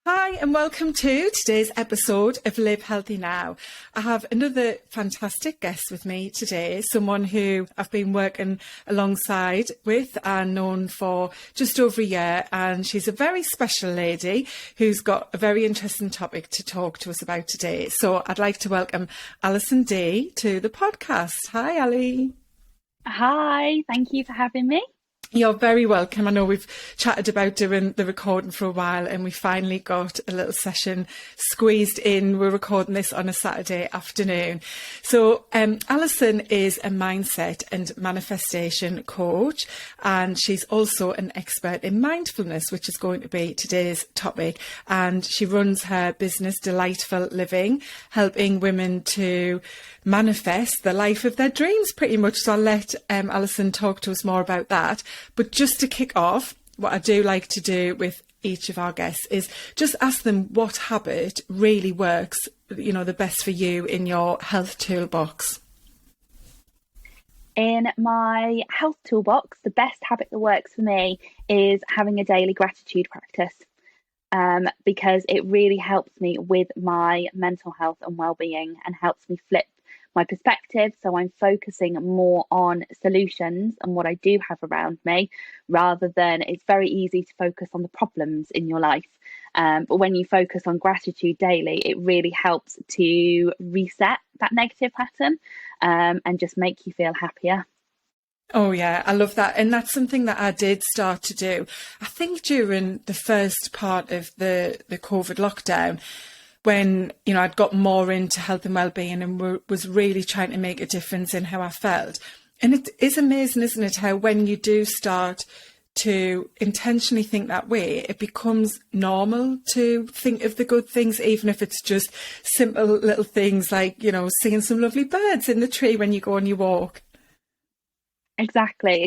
Hi and welcome to today's episode of Live Healthy Now. I have another fantastic guest with me today, someone who I've been working alongside with and known for just over a year, and she's a very special lady who's got a very interesting topic to talk to us about today. So I'd like to welcome Alison Dee to the podcast. Hi Ali. Hi, thank you for having me. You're very welcome. I know we've chatted about doing the recording for a while and we finally got a little session squeezed in. We're recording this on a Saturday afternoon. So Alison is a mindset and manifestation coach, and she's also an expert in mindfulness, which is going to be today's topic. And she runs her business Delightful Living, helping women to manifest the life of their dreams pretty much. So I'll let Alison talk to us more about that. But just to kick off, what I do like to do with each of our guests is just ask them what habit really works, the best for you in your health toolbox. In my health toolbox, the best habit that works for me is having a daily gratitude practice, because it really helps me with my mental health and well-being and helps me flip my perspective, so I'm focusing more on solutions and what I do have around me, rather than it's very easy to focus on the problems in your life. But when you focus on gratitude daily, it really helps to reset that negative pattern and just make you feel happier. Oh yeah, I love that. And that's something that I did start to do, I think during the first part of the COVID lockdown, when, I'd got more into health and well-being and was really trying to make a difference in how I felt. And it is amazing, isn't it, how when you do start to intentionally think that way, it becomes normal to think of the good things, even if it's just simple little things like, seeing some lovely birds in the tree when you go on your walk. Exactly.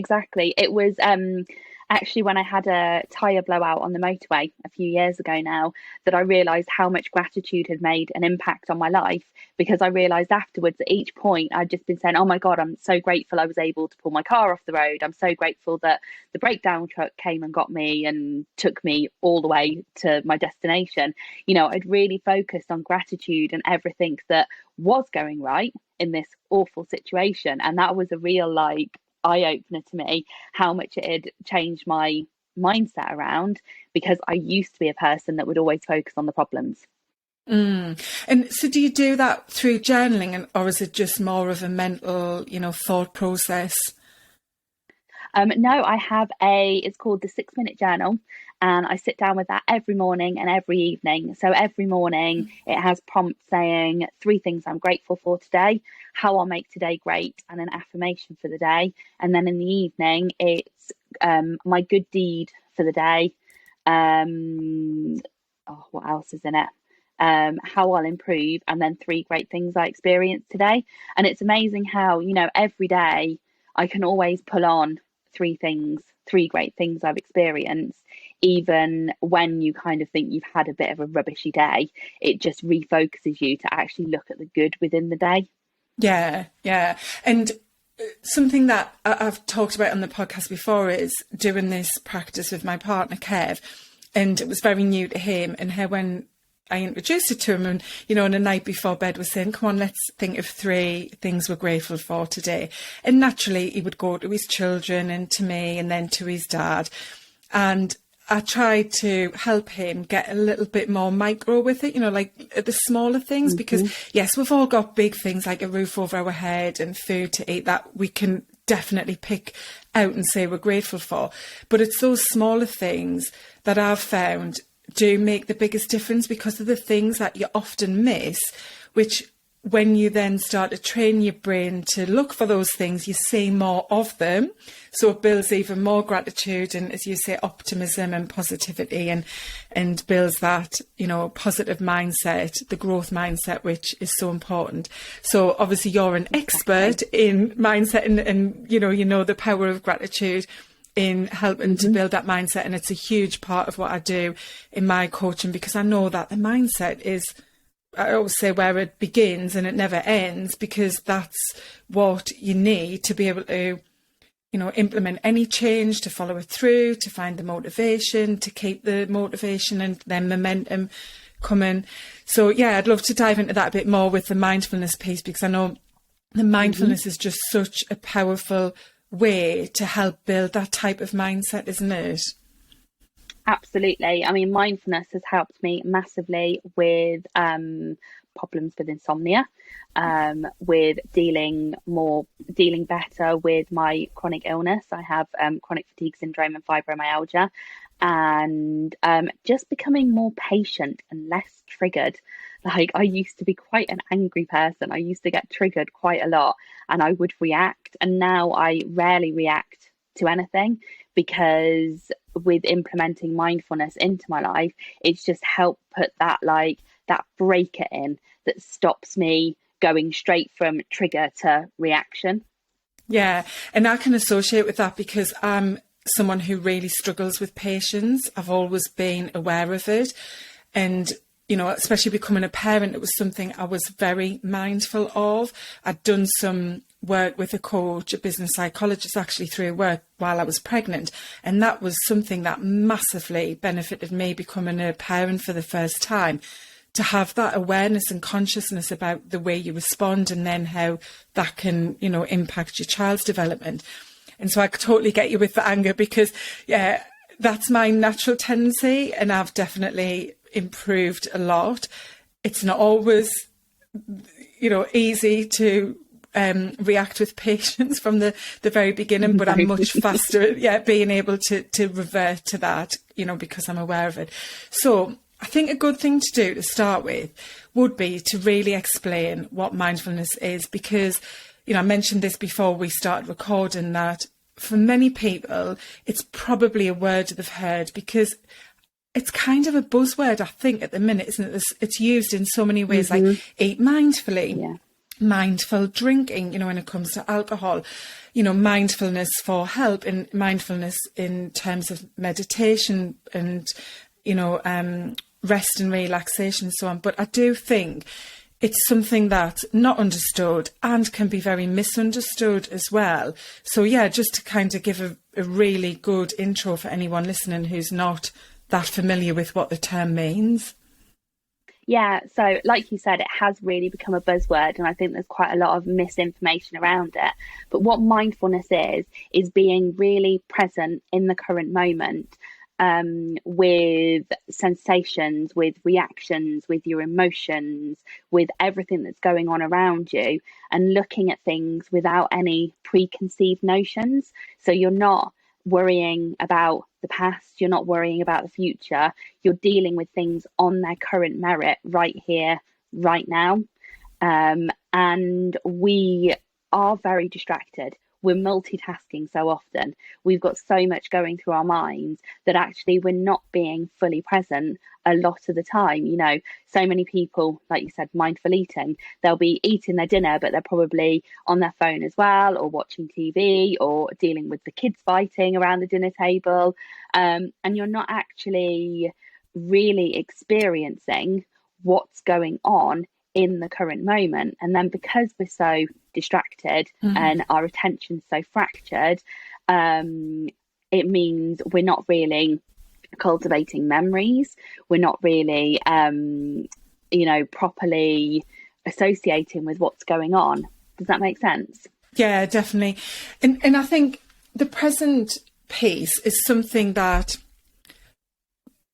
It was actually when I had a tyre blowout on the motorway a few years ago now that I realised how much gratitude had made an impact on my life, because I realised afterwards at each point I'd just been saying, oh my God, I'm so grateful I was able to pull my car off the road. I'm so grateful that the breakdown truck came and got me and took me all the way to my destination. I'd really focused on gratitude and everything that was going right in this awful situation. And that was a real eye-opener to me, how much it had changed my mindset around, because I used to be a person that would always focus on the problems. And so do you do that through journaling, or is it just more of a mental, thought process? No, I have it's called the 6-minute journal, and I sit down with that every morning and every evening. So every morning it has prompts saying 3 things I'm grateful for today, how I'll make today great, and an affirmation for the day. And then in the evening, it's my good deed for the day. What else is in it? How I'll improve, and then 3 great things I experienced today. And it's amazing how, every day I can always pull on 3 great things I've experienced, even when you kind of think you've had a bit of a rubbishy day. It just refocuses you to actually look at the good within the day. Yeah. And something that I've talked about on the podcast before is doing this practice with my partner, Kev, and it was very new to him, and how when I introduced it to him and, on a night before bed was saying, come on, let's think of 3 things we're grateful for today. And naturally he would go to his children and to me and then to his dad. And I tried to help him get a little bit more micro with it, like the smaller things, because yes, we've all got big things like a roof over our head and food to eat that we can definitely pick out and say we're grateful for. But it's those smaller things that I've found do make the biggest difference, because of the things that you often miss, which when you then start to train your brain to look for those things, you see more of them. So it builds even more gratitude and, as you say, optimism and positivity, and builds that, positive mindset, the growth mindset, which is so important. So obviously you're an expert in mindset and you know the power of gratitude in helping to build that mindset. And it's a huge part of what I do in my coaching, because I know that the mindset is, I always say, where it begins and it never ends, because that's what you need to be able to implement any change, to follow it through, to find the motivation, to keep the motivation and then momentum coming. So yeah, I'd love to dive into that a bit more with the mindfulness piece, because I know the mindfulness is just such a powerful way to help build that type of mindset, isn't it? Absolutely. I mean, mindfulness has helped me massively with problems with insomnia, with dealing better with my chronic illness. I have chronic fatigue syndrome and fibromyalgia, and just becoming more patient and less triggered. Like, I used to be quite an angry person. I used to get triggered quite a lot and I would react. And now I rarely react to anything, because with implementing mindfulness into my life, it's just helped put that breaker in that stops me going straight from trigger to reaction. Yeah, and I can associate with that because I'm someone who really struggles with patience. I've always been aware of it. And, especially becoming a parent, it was something I was very mindful of. I'd done some work with a coach, a business psychologist, actually through work while I was pregnant. And that was something that massively benefited me becoming a parent for the first time, to have that awareness and consciousness about the way you respond and then how that can, impact your child's development. And so I totally get you with the anger, because, yeah, that's my natural tendency, and I've definitely improved a lot. It's not always, easy to react with patience from the very beginning, but I'm much faster at being able to revert to that, because I'm aware of it. So I think a good thing to do to start with would be to really explain what mindfulness is, because, I mentioned this before we started recording, that for many people, it's probably a word they've heard, because it's kind of a buzzword, I think, at the minute, isn't it? It's used in so many ways, like eat mindfully, mindful drinking, when it comes to alcohol, mindfulness for help, and mindfulness in terms of meditation and, rest and relaxation and so on. But I do think it's something that's not understood and can be very misunderstood as well. So yeah, just to kind of give a really good intro for anyone listening who's not that familiar with what the term means. Yeah, so like you said, it has really become a buzzword, and I think there's quite a lot of misinformation around it. But what mindfulness is being really present in the current moment, with sensations, with reactions, with your emotions, with everything that's going on around you, and looking at things without any preconceived notions. So you're not worrying about the past, you're not worrying about the future, you're dealing with things on their current merit right here, right now. And we are very distracted. We're multitasking so often. We've got so much going through our minds that actually we're not being fully present a lot of the time. So many people, like you said, mindful eating, they'll be eating their dinner, but they're probably on their phone as well, or watching TV, or dealing with the kids fighting around the dinner table. And you're not actually really experiencing what's going on in the current moment. And then because we're so distracted and our attention's so fractured, it means we're not really cultivating memories. We're not really, properly associating with what's going on. Does that make sense? Yeah, definitely. And I think the present piece is something that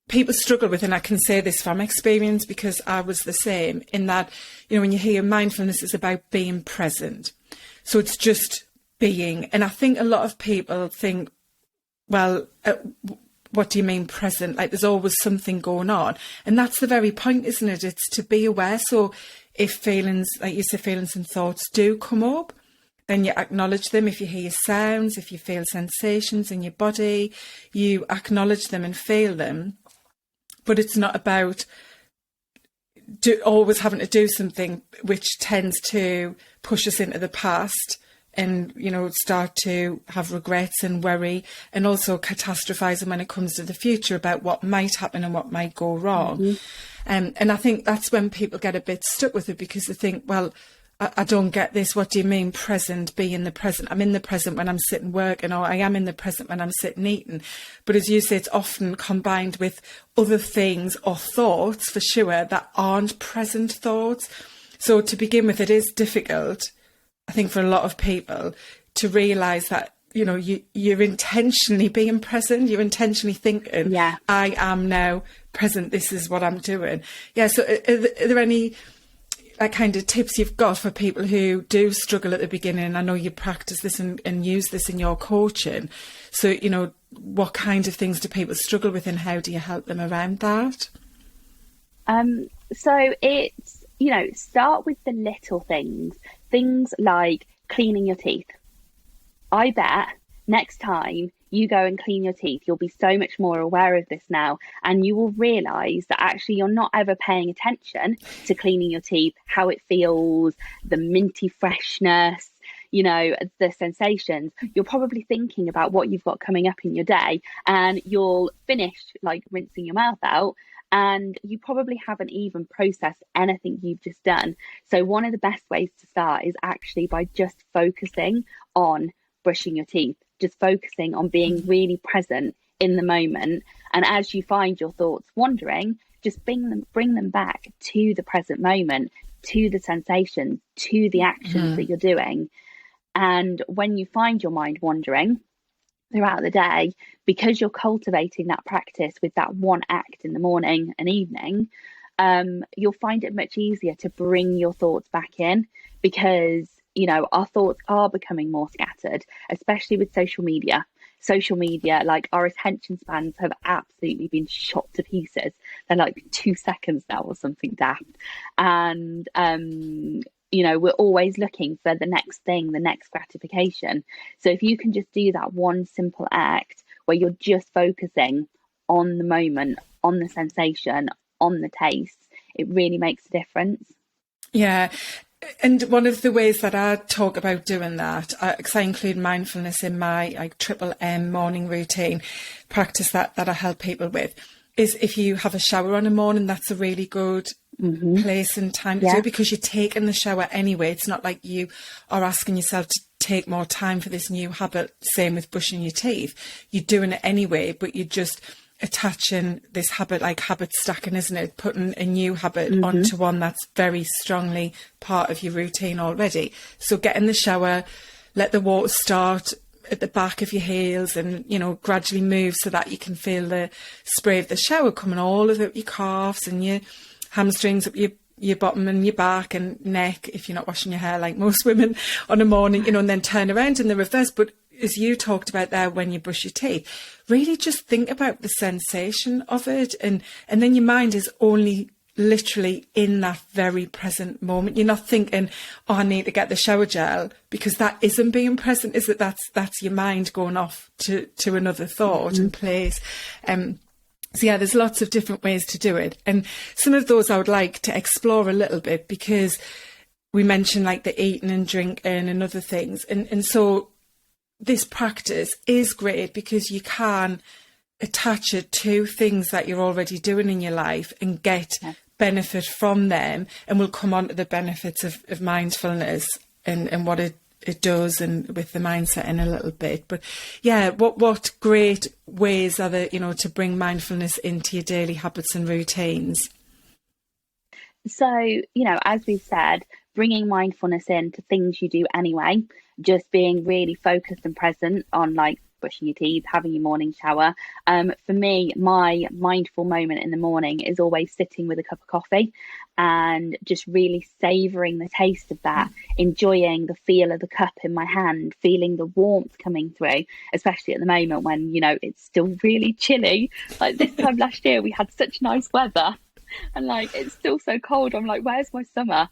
people struggle with, and I can say this from experience because I was the same, in that, when you hear mindfulness is about being present. So it's just being. And I think a lot of people think, well, what do you mean present? Like there's always something going on. And that's the very point, isn't it? It's to be aware. So if feelings, like you say, feelings and thoughts do come up, then you acknowledge them. If you hear sounds, if you feel sensations in your body, you acknowledge them and feel them. But it's not about always having to do something, which tends to push us into the past and, start to have regrets and worry, and also catastrophising when it comes to the future about what might happen and what might go wrong. And I think that's when people get a bit stuck with it, because they think, well, I don't get this. What do you mean present? Be in the present. I'm in the present when I'm sitting working, or I am in the present when I'm sitting eating. But as you say, it's often combined with other things or thoughts, for sure, that aren't present thoughts. So to begin with, it is difficult, I think, for a lot of people to realise that, you know, you're intentionally being present. You're intentionally thinking, I am now present. This is what I'm doing. Yeah. So are there any kind of tips you've got for people who do struggle at the beginning? I know you practice this and use this in your coaching. So, you know, what kind of things do people struggle with, and how do you help them around that? So it's, you know, start with the little things like cleaning your teeth. I bet next time you go and clean your teeth, you'll be so much more aware of this now, and you will realise that actually you're not ever paying attention to cleaning your teeth, how it feels, the minty freshness, you know, the sensations. You're probably thinking about what you've got coming up in your day, and you'll finish like rinsing your mouth out, and you probably haven't even processed anything you've just done. So one of the best ways to start is actually by just focusing on brushing your teeth, just focusing on being really present in the moment. And as you find your thoughts wandering, just bring them back to the present moment, to the sensations, to the actions that you're doing. And when you find your mind wandering throughout the day, because you're cultivating that practice with that one act in the morning and evening, you'll find it much easier to bring your thoughts back in, because, you know, our thoughts are becoming more scattered, especially with social media. Social media, like, our attention spans have absolutely been shot to pieces. They're like 2 seconds now or something daft. And, you know, we're always looking for the next thing, the next gratification. So if you can just do that one simple act where you're just focusing on the moment, on the sensation, on the taste, it really makes a difference. Yeah. And one of the ways that I talk about doing that, because I include mindfulness in my like triple M morning routine practice that I help people with, is if you have a shower on a morning, that's a really good place and time to do it, because you're taking the shower anyway. It's not like you are asking yourself to take more time for this new habit. Same with brushing your teeth. You're doing it anyway, but you're just attaching this habit, like habit stacking, isn't it? Putting a new habit onto one that's very strongly part of your routine already. So get in the shower, let the water start at the back of your heels, and, you know, gradually move so that you can feel the spray of the shower coming all over your calves and your hamstrings, up your bottom and your back and neck, if you're not washing your hair like most women on a morning, you know, and then turn around in the reverse. But as you talked about there, when you brush your teeth, really just think about the sensation of it, and then your mind is only literally in that very present moment. You're not thinking, oh, I need to get the shower gel, because that isn't being present, is it? That's your mind going off to another thought and place. So yeah, there's lots of different ways to do it, and some of those I would like to explore a little bit, because we mentioned like the eating and drinking and other things, and so this practice is great because you can attach it to things that you're already doing in your life and get benefit from them. And we'll come on to the benefits of mindfulness and what it does, and with the mindset in a little bit. But yeah, what great ways are there, you know, to bring mindfulness into your daily habits and routines? So, you know, as we've said, bringing mindfulness into things you do anyway, just being really focused and present on like brushing your teeth, having your morning shower. For me, my mindful moment in the morning is always sitting with a cup of coffee and just really savouring the taste of that, enjoying the feel of the cup in my hand, feeling the warmth coming through, especially at the moment when, you know, it's still really chilly. Like this time last year, we had such nice weather. And like, it's still so cold. I'm like, where's my summer?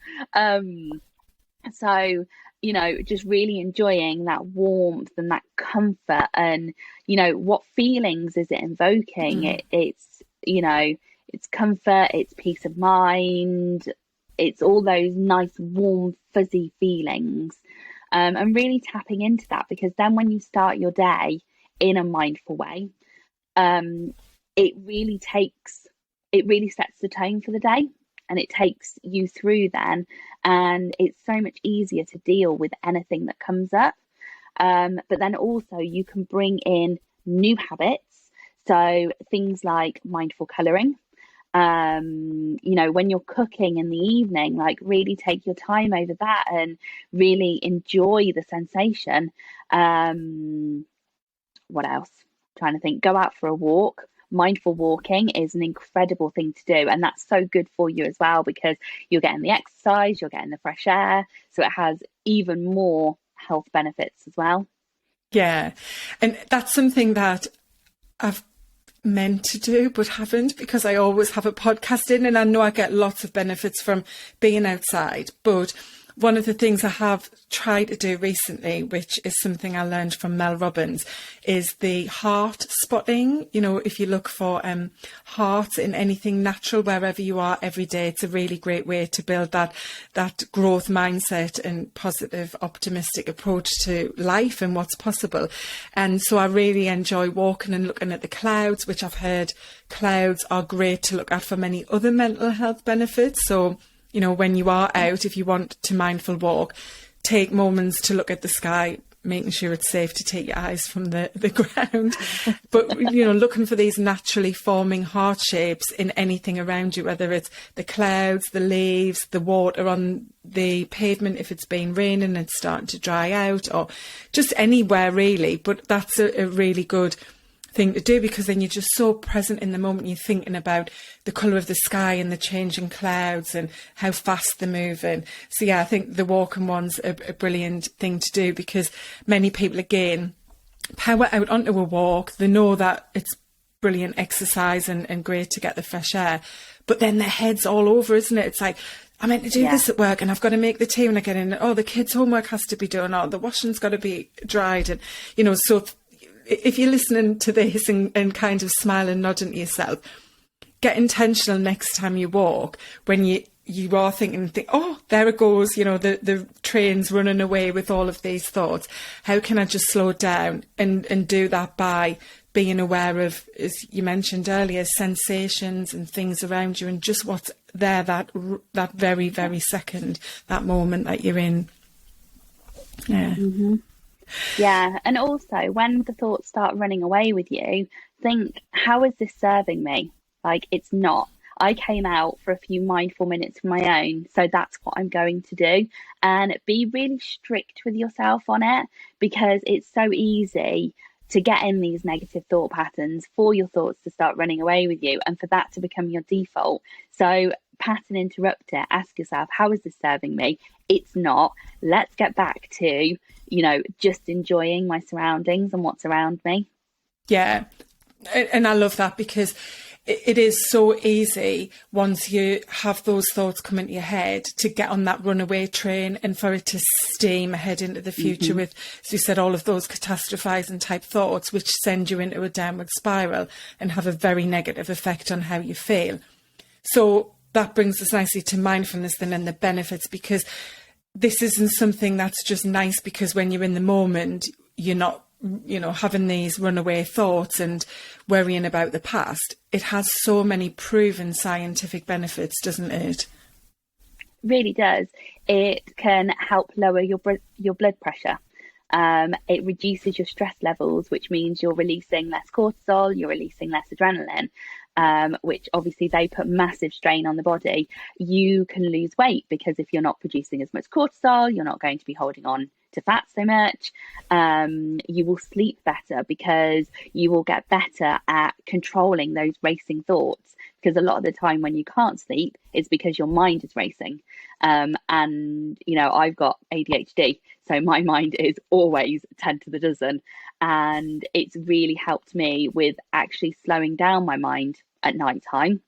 So, you know, just really enjoying that warmth and that comfort, and, you know, what feelings is it invoking? It's, you know, it's comfort, it's peace of mind, it's all those nice, warm, fuzzy feelings, and really tapping into that, because then when you start your day in a mindful way, it really sets the tone for the day. and it takes you through then, and it's so much easier to deal with anything that comes up. But then also you can bring in new habits, so things like mindful colouring. When you're cooking in the evening, like really take your time over that and really enjoy the sensation. What else? Trying to think. Go out for a walk. Mindful walking is an incredible thing to do, and that's so good for you as well, because you're getting the exercise, you're getting the fresh air, so it has even more health benefits as well. Yeah, and that's something that I've meant to do but haven't, because I always have a podcast in, and I know I get lots of benefits from being outside. But one of the things I have tried to do recently, which is something I learned from Mel Robbins, is the heart spotting. If you look for hearts in anything natural, wherever you are every day, it's a really great way to build that growth mindset and positive, optimistic approach to life and what's possible. And so I really enjoy walking and looking at the clouds, which I've heard clouds are great to look at for many other mental health benefits. So when you are out, if you want to mindful walk, take moments to look at the sky, making sure it's safe to take your eyes from the ground. But, looking for these naturally forming heart shapes in anything around you, whether it's the clouds, the leaves, the water on the pavement, if it's been raining and it's starting to dry out, or just anywhere really. But that's a really good thing to do, because then you're just so present in the moment. You're thinking about the colour of the sky and the changing clouds and how fast they're moving. So yeah, I think the walking one's a brilliant thing to do, because many people, again, power out onto a walk. They know that it's brilliant exercise and great to get the fresh air, but then their head's all over, isn't it? It's like, I meant to do this at work, and I've got to make the tea when I get in. Oh, the kids' homework has to be done, or the washing's got to be dried. And, so if you're listening to this and kind of smiling, nodding to yourself, get intentional next time you walk, when you are thinking, oh, there it goes, the train's running away with all of these thoughts. How can I just slow down and do that by being aware of, as you mentioned earlier, sensations and things around you, and just what's there that very, very second, that moment that you're in. Yeah. Mm-hmm. Yeah, and also when the thoughts start running away with you, think, how is this serving me? Like, it's not. I came out for a few mindful minutes of my own, so that's what I'm going to do. And be really strict with yourself on it, because it's so easy to get in these negative thought patterns, for your thoughts to start running away with you, and for that to become your default. So pattern interrupt it. Ask yourself, how is this serving me? It's not. Let's get back to, just enjoying my surroundings and what's around me. Yeah. And I love that, because it is so easy, once you have those thoughts come into your head, to get on that runaway train and for it to steam ahead into the future with, as you said, all of those catastrophizing type thoughts, which send you into a downward spiral and have a very negative effect on how you feel. So that brings us nicely to mindfulness then, and the benefits, because this isn't something that's just nice because when you're in the moment, you're not, having these runaway thoughts and worrying about the past. It has so many proven scientific benefits, doesn't it? Really does. It can help lower your blood pressure. It reduces your stress levels, which means you're releasing less cortisol, you're releasing less adrenaline, which obviously they put massive strain on the body. You can lose weight because if you're not producing as much cortisol, you're not going to be holding on to fat so much. You will sleep better because you will get better at controlling those racing thoughts. Because a lot of the time when you can't sleep, it's because your mind is racing. And, I've got ADHD, so my mind is always 10 to the dozen. And it's really helped me with actually slowing down my mind at night time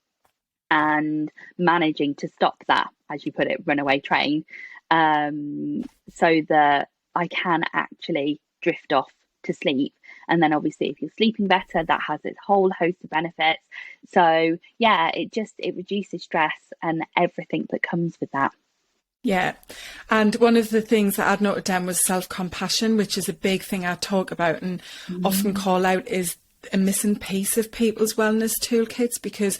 and managing to stop that, as you put it, runaway train, so that I can actually drift off to sleep. And then obviously if you're sleeping better, that has its whole host of benefits. So yeah, it reduces stress and everything that comes with that. Yeah. And one of the things that I'd noted down was self-compassion, which is a big thing I talk about and often call out, is a missing piece of people's wellness toolkits, because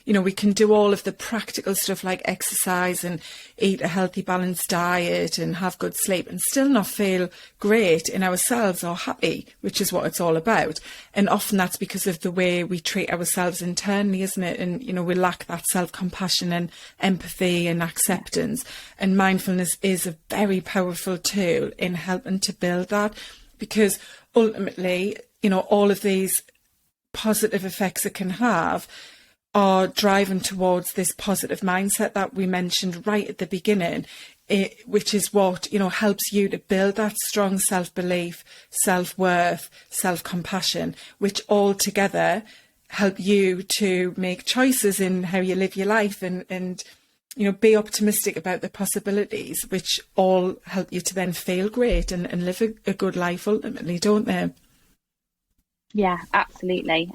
you know, we can do all of the practical stuff like exercise and eat a healthy, balanced diet and have good sleep and still not feel great in ourselves or happy, which is what it's all about. And often that's because of the way we treat ourselves internally, isn't it? And, you know, we lack that self-compassion and empathy and acceptance. And mindfulness is a very powerful tool in helping to build that, because ultimately, you know, all of these positive effects it can have are driving towards this positive mindset that we mentioned right at the beginning, which is what, you know, helps you to build that strong self-belief, self-worth, self-compassion, which all together help you to make choices in how you live your life and you know, be optimistic about the possibilities, which all help you to then feel great and live a good life ultimately, don't they? Yeah, absolutely.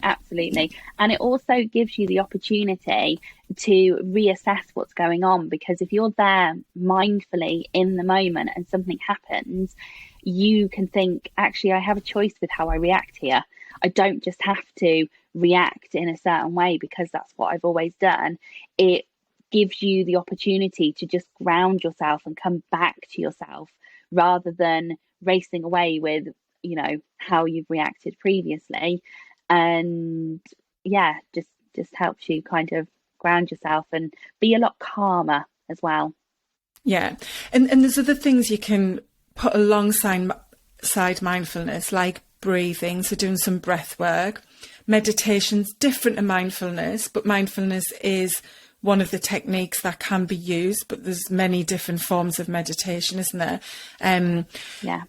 And it also gives you the opportunity to reassess what's going on, because if you're there mindfully in the moment and something happens, you can think, actually, I have a choice with how I react here. I don't just have to react in a certain way because that's what I've always done. It gives you the opportunity to just ground yourself and come back to yourself rather than racing away with, you know, how you've reacted previously. And yeah, just helps you kind of ground yourself and be a lot calmer as well. Yeah. And there's other things you can put alongside mindfulness, like breathing, so doing some breath work. Meditation's different to mindfulness, but mindfulness is one of the techniques that can be used, but there's many different forms of meditation, isn't there? Yeah.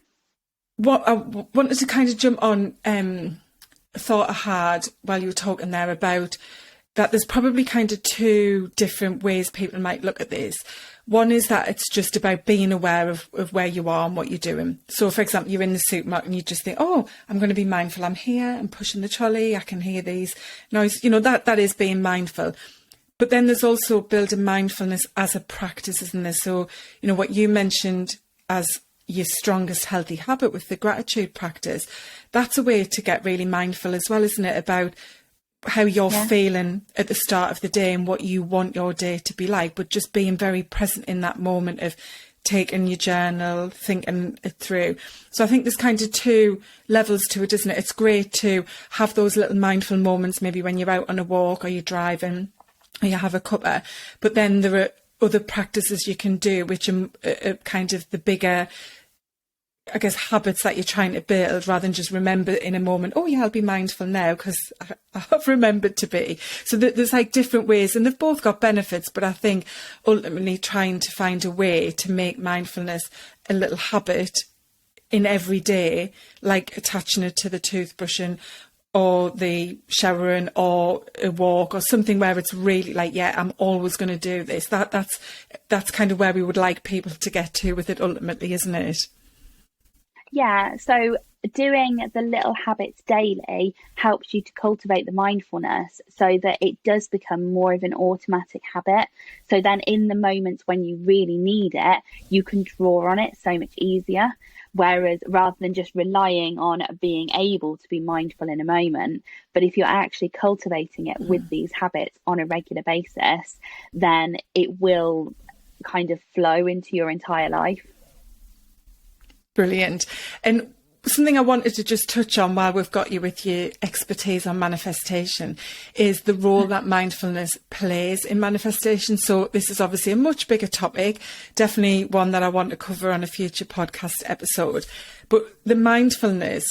What I wanted to kind of jump on, a thought I had while you were talking there about that there's probably kind of two different ways people might look at this. One is that it's just about being aware of where you are and what you're doing. So, for example, you're in the supermarket and you just think, oh, I'm going to be mindful. I'm here, I'm pushing the trolley, I can hear these noises. You know, that is being mindful. But then there's also building mindfulness as a practice, isn't there? So, you know, what you mentioned as your strongest healthy habit with the gratitude practice, that's a way to get really mindful as well, isn't it? About how you're feeling at the start of the day and what you want your day to be like, but just being very present in that moment of taking your journal, thinking it through. So I think there's kind of two levels to it, isn't it? It's great to have those little mindful moments, maybe when you're out on a walk or you're driving or you have a cuppa, but then there are other practices you can do, which are kind of the bigger, I guess, habits that you're trying to build, rather than just remember in a moment, oh yeah, I'll be mindful now because I have remembered to be. So there's like different ways, and they've both got benefits, but I think ultimately trying to find a way to make mindfulness a little habit in every day, like attaching it to the toothbrushing or the showering or a walk or something where it's really like, yeah, I'm always going to do this. That's kind of where we would like people to get to with it ultimately, isn't it? Yeah, so doing the little habits daily helps you to cultivate the mindfulness so that it does become more of an automatic habit. So then in the moments when you really need it, you can draw on it so much easier. Whereas rather than just relying on being able to be mindful in a moment, but if you're actually cultivating it with these habits on a regular basis, then it will kind of flow into your entire life. Brilliant. And something I wanted to just touch on while we've got you with your expertise on manifestation is the role that mindfulness plays in manifestation. So this is obviously a much bigger topic, definitely one that I want to cover on a future podcast episode. But the mindfulness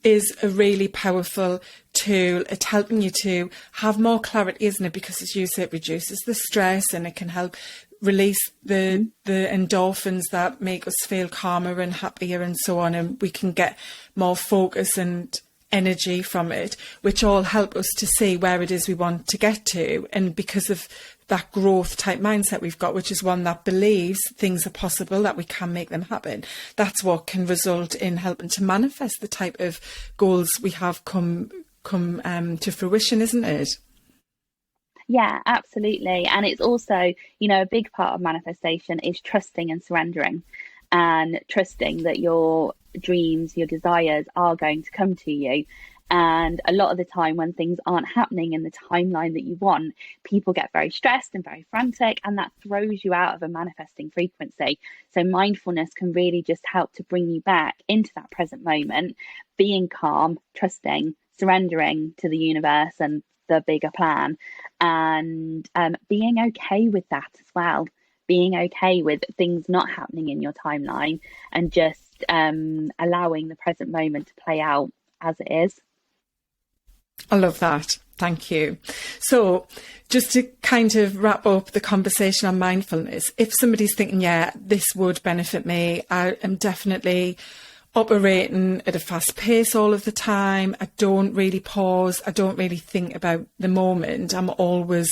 is a really powerful tool. It's helping you to have more clarity, isn't it? Because as you say, it reduces the stress and it can help release the endorphins that make us feel calmer and happier and so on, and we can get more focus and energy from it, which all help us to see where it is we want to get to. And because of that growth type mindset we've got, which is one that believes things are possible, that we can make them happen, that's what can result in helping to manifest the type of goals we have come to fruition, isn't it? Yeah, absolutely. And it's also, you know, a big part of manifestation is trusting and surrendering, and trusting that your dreams, your desires are going to come to you. And a lot of the time when things aren't happening in the timeline that you want, people get very stressed and very frantic, and that throws you out of a manifesting frequency. So mindfulness can really just help to bring you back into that present moment, being calm, trusting, surrendering to the universe and the bigger plan, and being okay with that as well. Being okay with things not happening in your timeline, and just allowing the present moment to play out as it is. I love that. Thank you. So just to kind of wrap up the conversation on mindfulness, if somebody's thinking, yeah, this would benefit me, I am definitely operating at a fast pace all of the time. I don't really pause. I don't really think about the moment. I'm always,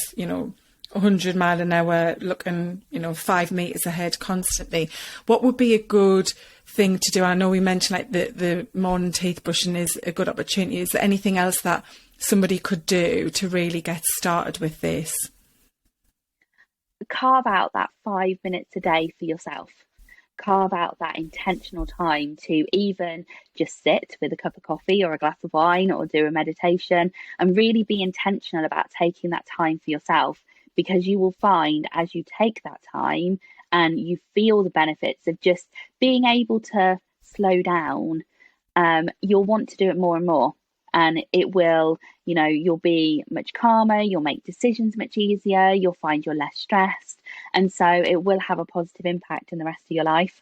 100 mile an hour looking, 5 meters ahead constantly. What would be a good thing to do? I know we mentioned like the morning teeth brushing is a good opportunity. Is there anything else that somebody could do to really get started with this? Carve out that 5 minutes a day for yourself. Carve out that intentional time to even just sit with a cup of coffee or a glass of wine or do a meditation, and really be intentional about taking that time for yourself, because you will find as you take that time and you feel the benefits of just being able to slow down, you'll want to do it more and more. And it will, you'll be much calmer, you'll make decisions much easier, you'll find you're less stressed. And so it will have a positive impact in the rest of your life.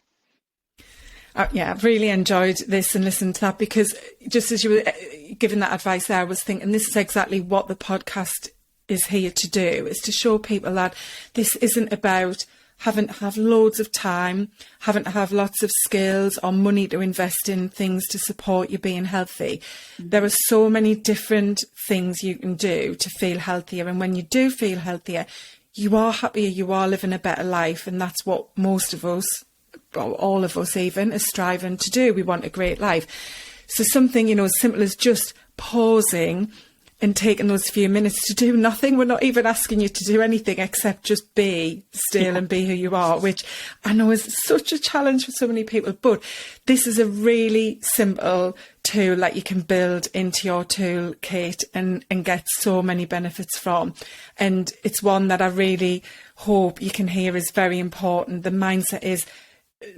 Yeah, I've really enjoyed this and listened to that, because just as you were giving that advice there, I was thinking this is exactly what the podcast is here to do, is to show people that this isn't about having to have loads of time, having to have lots of skills or money to invest in things to support you being healthy. There are so many different things you can do to feel healthier. And when you do feel healthier, you are happier, you are living a better life. And that's what most of us, or all of us even, are striving to do. We want a great life. So something, as simple as just pausing and taking those few minutes to do nothing. We're not even asking you to do anything except just be still and be who you are, which I know is such a challenge for so many people. But this is a really simple tool that you can build into your toolkit and get so many benefits from. And it's one that I really hope you can hear is very important. The mindset is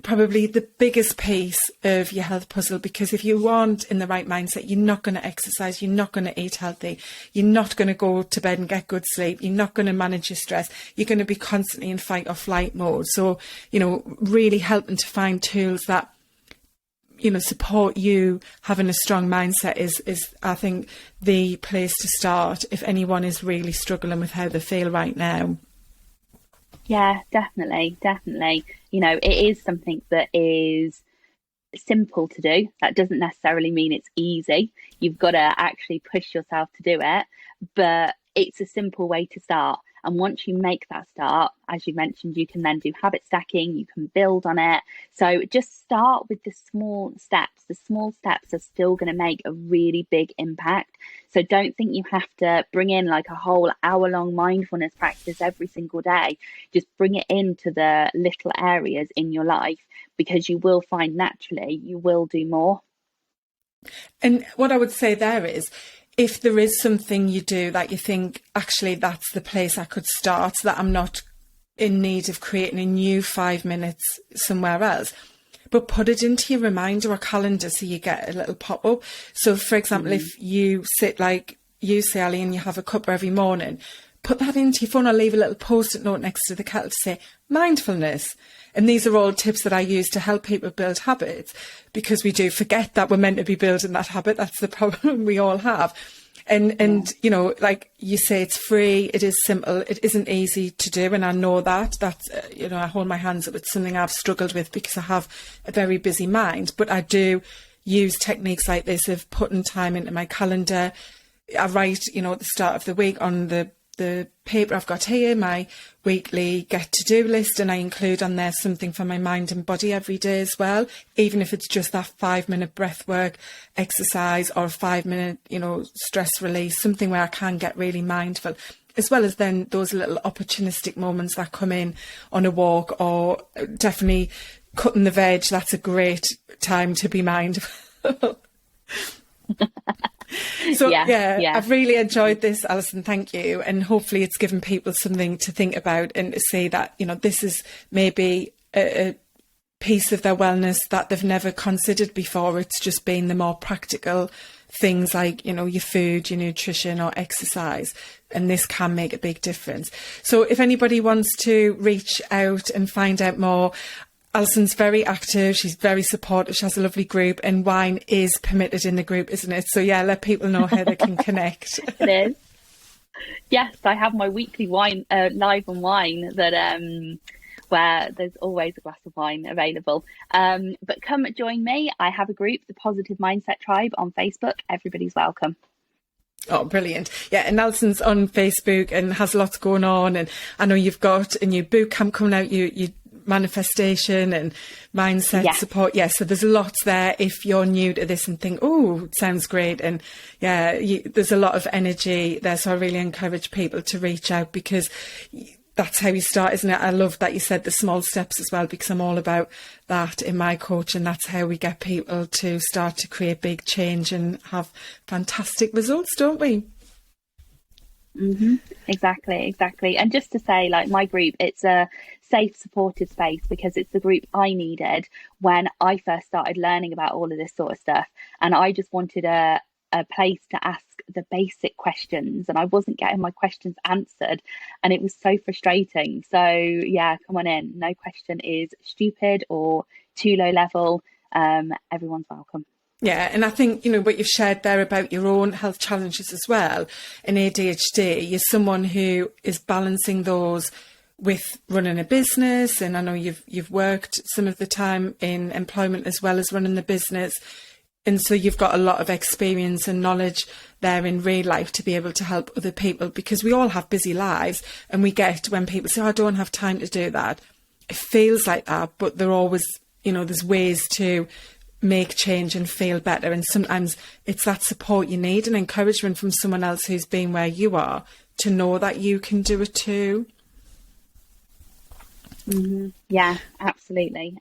probably the biggest piece of your health puzzle, because if you aren't in the right mindset, you're not going to exercise, you're not going to eat healthy, you're not going to go to bed and get good sleep, you're not going to manage your stress, you're going to be constantly in fight or flight mode. So, really helping to find tools that, support you having a strong mindset is I think the place to start if anyone is really struggling with how they feel right now. Yeah, definitely. It is something that is simple to do. That doesn't necessarily mean it's easy. You've got to actually push yourself to do it, but it's a simple way to start. And once you make that start, as you mentioned, you can then do habit stacking, you can build on it. So just start with the small steps. The small steps are still going to make a really big impact. So don't think you have to bring in like a whole hour-long mindfulness practice every single day. Just bring it into the little areas in your life, because you will find naturally you will do more. And what I would say there is, if there is something you do that you think, actually, that's the place I could start, so that I'm not in need of creating a new 5 minutes somewhere else, but put it into your reminder or calendar so you get a little pop-up. So, for example, if you sit like you say, Ali, and you have a cuppa every morning, put that into your phone or leave a little post-it note next to the kettle to say mindfulness. And these are all tips that I use to help people build habits, because we do forget that we're meant to be building that habit. That's the problem we all have. And like you say, it's free, it is simple, it isn't easy to do. And I know that. That's, I hold my hands up. It's something I've struggled with because I have a very busy mind. But I do use techniques like this of putting time into my calendar. I write, at the start of the week on the paper I've got here, my weekly get-to-do list, and I include on there something for my mind and body every day as well, even if it's just that 5-minute breath work exercise or a 5-minute, stress release, something where I can get really mindful, as well as then those little opportunistic moments that come in on a walk, or definitely cutting the veg. That's a great time to be mindful. So Yeah. I've really enjoyed this, Alison. Thank you. And hopefully it's given people something to think about and to see that, you know, this is maybe a piece of their wellness that they've never considered before. It's just been the more practical things like, you know, your food, your nutrition or exercise. And this can make a big difference. So if anybody wants to reach out and find out more, Alison's very active, she's very supportive, she has a lovely group, and wine is permitted in the group, isn't it? So yeah, let people know how they can connect. It is. Yes, I have my weekly wine, live on wine, that where there's always a glass of wine available. But come join me. I have a group, the Positive Mindset Tribe on Facebook. Everybody's welcome. Oh, brilliant. Yeah, and Alison's on Facebook and has lots going on. And I know you've got a new boot camp coming out, you manifestation and mindset support. Yeah, so there's lots there if you're new to this and think, oh, it sounds great. And yeah, there's a lot of energy there. So I really encourage people to reach out, because that's how you start, isn't it? I love that you said the small steps as well, because I'm all about that in my coaching. That's how we get people to start to create big change and have fantastic results, don't we? Mm-hmm. Exactly. And just to say, like, my group, it's a safe, supportive space, because it's the group I needed when I first started learning about all of this sort of stuff. And I just wanted a place to ask the basic questions, and I wasn't getting my questions answered, and it was so frustrating. So yeah, come on in. No question is stupid or too low level. Everyone's welcome. Yeah, and I think, you know, what you've shared there about your own health challenges as well, and ADHD, you're someone who is balancing those with running a business, and I know you've worked some of the time in employment as well as running the business, and so you've got a lot of experience and knowledge there in real life to be able to help other people, because we all have busy lives, and we get when people say, oh, I don't have time to do that. It feels like that, but they're always, you know, there's ways to make change and feel better, and sometimes it's that support you need and encouragement from someone else who's been where you are to know that you can do it too. Mm-hmm. Yeah, absolutely.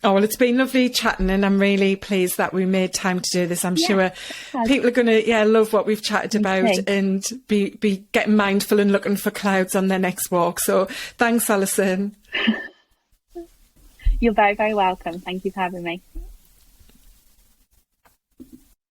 Oh, well, it's been lovely chatting, and I'm really pleased that we made time to do this. I'm sure people are going to love what we've chatted about and be getting mindful and looking for clouds on their next walk. So thanks, Alison. You're very, very welcome. Thank you for having me.